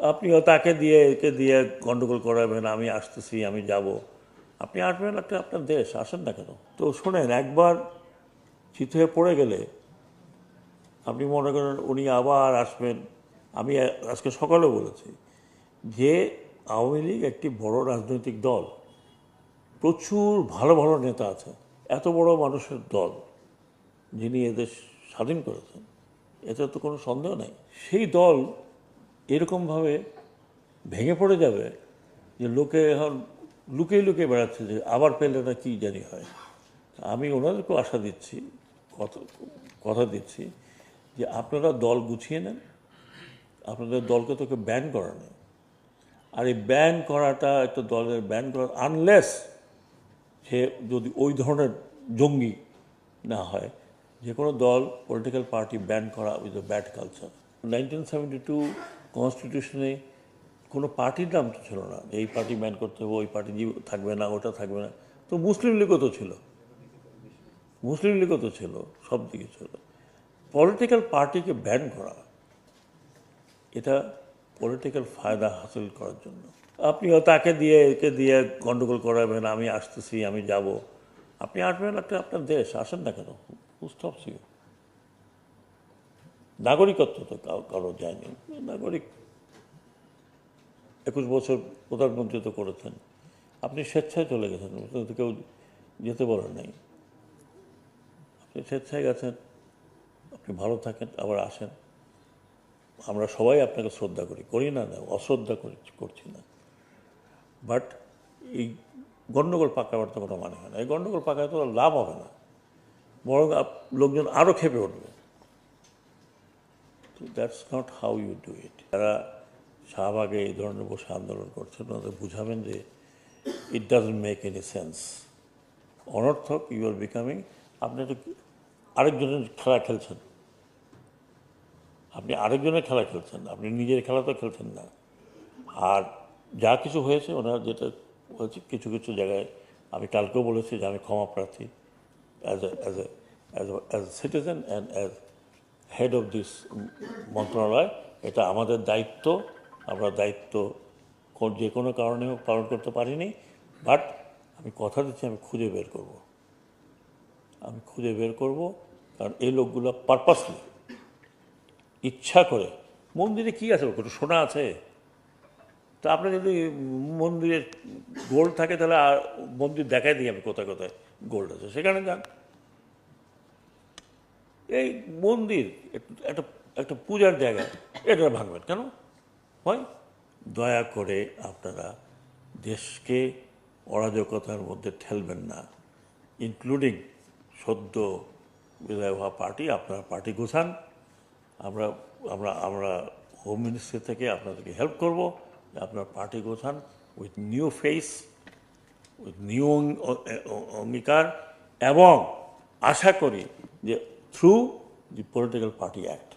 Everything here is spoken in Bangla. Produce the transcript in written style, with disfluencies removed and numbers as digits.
আপনিও তাকে দিয়ে একে দিয়ে গন্ডগোল করাবেন, আমি আসতেছি, আমি যাব। আপনি আসবেন, একটা আপনার দেশ, আসেন না কেন? তো শোনেন, একবার চিত হয়ে পড়ে গেলে আপনি মনে করেন উনি আবার আসবেন। আমি আজকে সকালেও বলেছি যে আওয়ামী লীগ একটি বড় রাজনৈতিক দল, প্রচুর ভালো ভালো নেতা আছে। এত বড় মানুষের দল যিনি এদেশ স্বাধীন করেছেন, এতে তো কোনো সন্দেহ নেই। সেই দল এরকমভাবে ভেঙে পড়ে যাবে যে লোকে এখন লুকিয়ে লুকিয়ে বেড়াচ্ছে যে আবার পেলে না কি জানি হয়। আমি ওনাদেরকেও আশা দিচ্ছি, কথা কথা দিচ্ছি যে আপনারা দল গুছিয়ে নেন। আপনাদের দলকে তোকে ব্যান করা নেই। আর এই ব্যান করাটা, একটা দলের ব্যান করা, আনলেস সে যদি ওই ধরনের জঙ্গি না হয়, যে কোনো দল, পলিটিক্যাল পার্টি ব্যান করা উইথ এ ব্যাড কালচার। 1972 কনস্টিটিউশনে কোনো পার্টির নাম তো ছিল না যে এই পার্টি ব্যান করতে হবে, ওই পার্টি থাকবে না, ওটা থাকবে না। তো মুসলিম লীগও তো ছিল, মুসলিম লীগও তো ছিল, সব দিকে ছিল। পলিটিক্যাল পার্টিকে ব্যান করা, এটা পলিটিক্যাল ফায়দা হাসিল করার জন্য। আপনিও তাকে দিয়ে একে দিয়ে গন্ডগোল করাবেন, আমি আসতেছি, আমি যাব। আপনি আসবেন, একটা আপনার দেশ, আসেন না কেন? Stops you? নাগরিকত্ব তো কারো যায়নি। নাগরিক 21 বছর প্রধানমন্ত্রী তো করেছেন, আপনি স্বেচ্ছায় চলে গেছেন, তো কেউ যেতে বলেন নাই। আপনি স্বেচ্ছায় গেছেন, আপনি ভালো থাকেন, আবার আসেন। আমরা সবাই আপনাকে শ্রদ্ধা করি, করি না, না অশ্রদ্ধা করছি না। বাট এই গণ্ডগোল পাকাবার তো কোনো মানে হয় না। এই গণ্ডগোল পাকায় তো লাভ হবে না, বরং লোকজন আরও খেপে উঠবে। তো that's not how you do it. যারা শাহবাগে এই ধরনের বসে আন্দোলন করছেন, ওদের বুঝাবেন যে it doesn't make any sense, অনর্থক। ইউ আর বিকামিং, আপনি তো আরেকজনের খেলা খেলছেন, আপনি আরেকজনের খেলা খেলছেন, আপনি নিজের খেলা তো খেলছেন না। আর যা কিছু হয়েছে, ওনার যেটা হয়েছে, কিছু কিছু জায়গায় আমি কালকেও বলেছি যে আমি ক্ষমা প্রার্থী as a citizen and as head of this মন্ত্রণালয়। এটা আমাদের দায়িত্ব, আমরা দায়িত্ব যে কোনো কারণে হোক পালন করতে পারিনি। বাট আমি কথা দিচ্ছি, আমি খুঁজে বের করব, আমি খুঁজে বের করব। কারণ এই লোকগুলো পারপাসলি, ইচ্ছা করে, মন্দিরে কি আছে, কোনো সোনা আছে? তা আপনার যদি মন্দিরের গোল্ড থাকে, তাহলে আর মন্দির দেখাই দিই আমি কোথায় কোথায় গোল্ড আছে, সেখানে যান। এই মন্দির একটা একটা পূজার জায়গা, এটা ভাঙবেন কেন হয়? দয়া করে আপনারা দেশকে অরাজকতার মধ্যে ঠেলবেন না, ইনক্লুডিং সদ্য বিদায় হওয়া পার্টি। আপনারা পার্টি গোছান, আমরা আমরা আমরা হোম মিনিস্ট্রি থেকে আপনাদেরকে হেল্প করব। আপনার পার্টি গোছান with new face, with new অঙ্গীকার, এবং আশা করি যে through the political party act